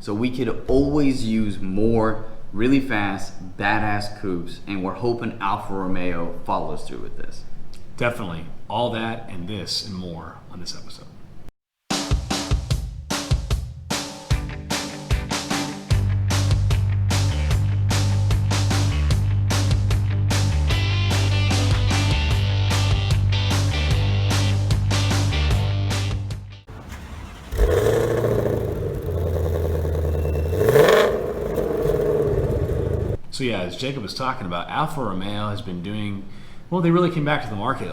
So we could always use more really fast, badass coupes, and we're hoping Alfa Romeo follows through with this. Definitely. All that and this and more on this episode. So yeah, as Jacob was talking about, Alfa Romeo has been doing, well, they really came back to the market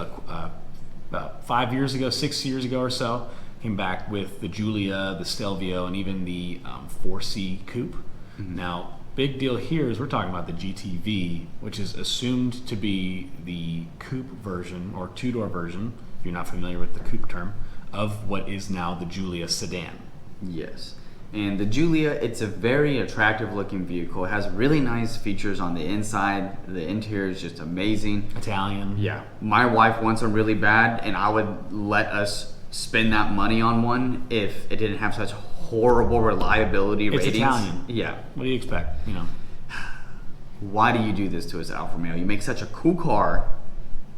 about 5 years ago, 6 years ago or so. Came back with the Giulia, the Stelvio, and even the 4C Coupe. Mm-hmm. Now, big deal here is we're talking about the GTV, which is assumed to be the coupe version or two-door version, if you're not familiar with the coupe term, of what is now the Giulia sedan. Yes. And the Giulia, it's a very attractive looking vehicle. It has really nice features on the inside. The interior is just amazing. Italian. Yeah. My wife wants one really bad, and I would let us spend that money on one if it didn't have such horrible reliability ratings. It's Italian. Yeah. What do you expect? Why do you do this to us, Alfa Romeo? You make such a cool car,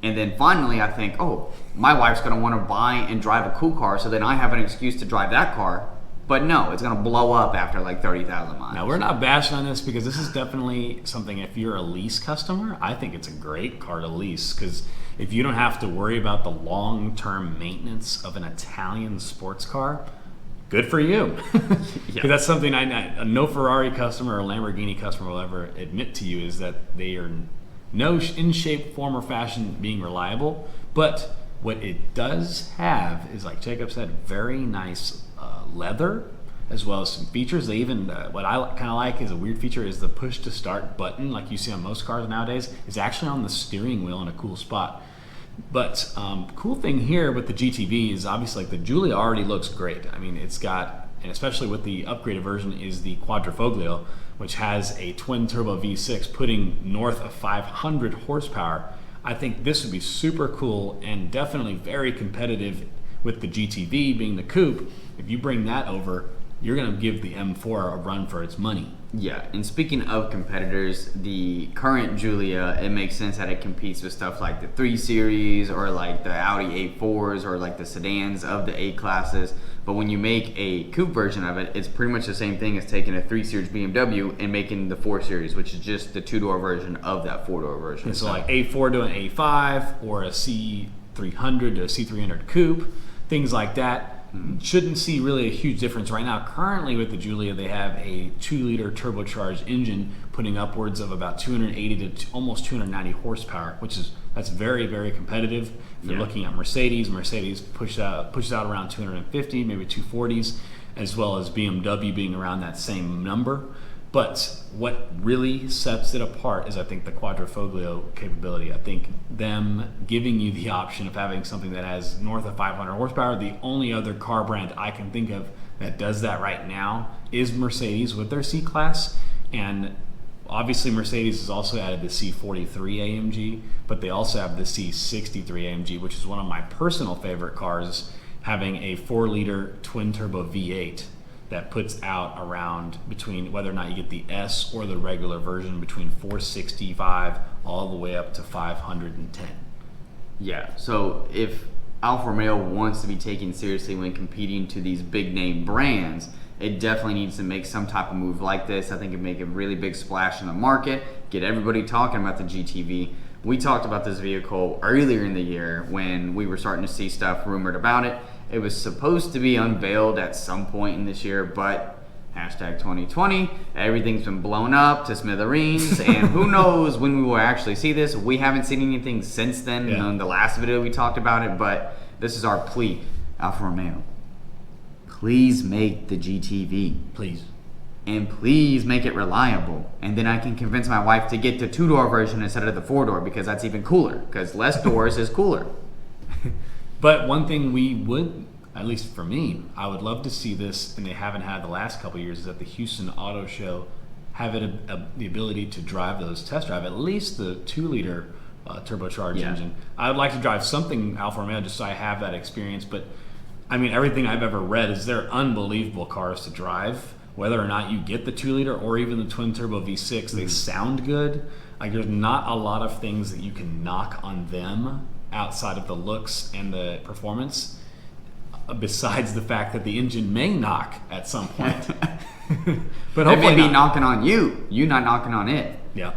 and then finally I think, oh, my wife's going to want to buy and drive a cool car, so then I have an excuse to drive that car. But no, it's going to blow up after like 30,000 miles. Now, we're not bashing on this because this is definitely something, if you're a lease customer, I think it's a great car to lease, because if you don't have to worry about the long-term maintenance of an Italian sports car, good for you. Because that's something no Ferrari customer or Lamborghini customer will ever admit to you, is that they are in shape, form, or fashion being reliable. But what it does have is, like Jacob said, very nice leather, as well as some features. They even, what I kind of like is a weird feature, is the push to start button, like you see on most cars nowadays, is actually on the steering wheel in a cool spot. But cool thing here with the GTV is obviously, like, the Giulia already looks great. I mean, it's got, and especially with the upgraded version, is the Quadrifoglio, which has a twin turbo V6 putting north of 500 horsepower. I think this would be super cool and definitely very competitive with the GTV being the coupe. If you bring that over, you're going to give the M4 a run for its money. Yeah, and speaking of competitors, the current Giulia, it makes sense that it competes with stuff like the 3 Series or like the Audi A4s or like the sedans of the A classes. But when you make a coupe version of it, it's pretty much the same thing as taking a 3 Series BMW and making the 4 Series, which is just the 2-door version of that 4-door version. And so like A4 to an A5 or a C300 to a C300 coupe, things like that. Shouldn't see really a huge difference right now. Currently with the Giulia, they have a 2-liter turbocharged engine putting upwards of about 280 to almost 290 horsepower, that's very, very competitive. If you're looking at Mercedes pushes out around 250, maybe 240s, as well as BMW being around that same number. But what really sets it apart is, I think, the Quadrifoglio capability. I think them giving you the option of having something that has north of 500 horsepower. The only other car brand I can think of that does that right now is Mercedes with their C-Class. And obviously Mercedes has also added the C43 AMG, but they also have the C43 AMG, which is one of my personal favorite cars, having a 4-liter twin-turbo V8 that puts out around, between, whether or not you get the S or the regular version, between 465 all the way up to 510. Yeah, so if Alfa Romeo wants to be taken seriously when competing to these big name brands, it definitely needs to make some type of move like this. I think it'd make a really big splash in the market, get everybody talking about the GTV. We talked about this vehicle earlier in the year when we were starting to see stuff rumored about it. It was supposed to be unveiled at some point in this year, but hashtag 2020, everything's been blown up to smithereens, and who knows when we will actually see this. We haven't seen anything since then. In the last video we talked about it, but this is our plea. Alfa Romeo, please make the GTV. Please. And please make it reliable. And then I can convince my wife to get the 2-door version instead of the 4-door, because that's even cooler, because less doors is cooler. But one thing we would, at least for me, I would love to see this, and they haven't had the last couple of years, is that the Houston Auto Show have the ability to drive those, test drive at least the 2-liter turbocharged engine. I would like to drive something Alfa Romeo just so I have that experience. But I mean, everything I've ever read is they're unbelievable cars to drive whether or not you get the 2-liter or even the twin turbo V6, they sound good. Like, there's not a lot of things that you can knock on them outside of the looks and the performance, besides the fact that the engine may knock at some point. But It hopefully may be not. knocking on you not knocking on it. Yeah.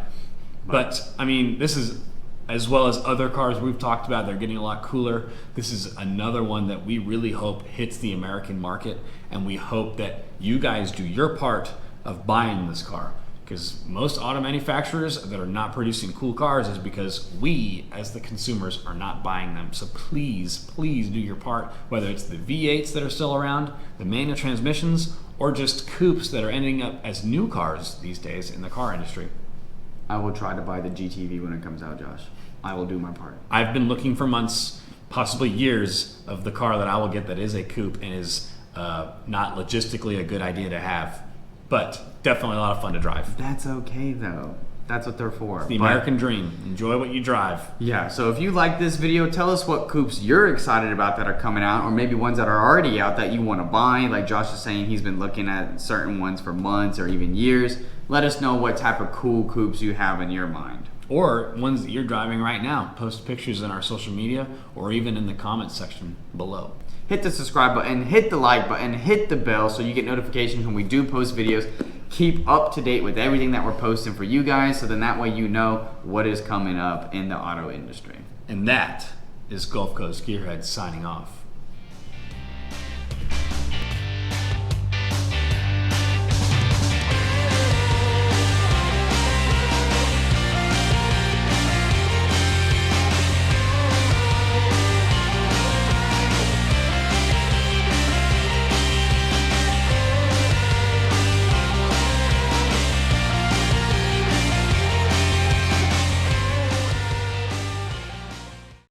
But, I mean, this is, as well as other cars we've talked about, they're getting a lot cooler. This is another one that we really hope hits the American market, and we hope that you guys do your part of buying this car. Because most auto manufacturers that are not producing cool cars is because we, as the consumers, are not buying them. So please, please do your part, whether it's the V8s that are still around, the manual transmissions, or just coupes that are ending up as new cars these days in the car industry. I will try to buy the GTV when it comes out, Josh. I will do my part. I've been looking for months, possibly years, of the car that I will get that is a coupe and is not logistically a good idea to have, but definitely a lot of fun to drive. That's okay though. That's what they're for. The But- American dream. Enjoy what you drive. Yeah, so if you like this video, tell us what coupes you're excited about that are coming out, or maybe ones that are already out that you want to buy. Like Josh is saying, he's been looking at certain ones for months or even years. Let us know what type of cool coupes you have in your mind. Or ones that you're driving right now. Post pictures in our social media or even in the comments section below. Hit the subscribe button, hit the like button, hit the bell so you get notifications when we do post videos. Keep up to date with everything that we're posting for you guys, so then that way you know what is coming up in the auto industry. And that is Gulf Coast Gearheads signing off.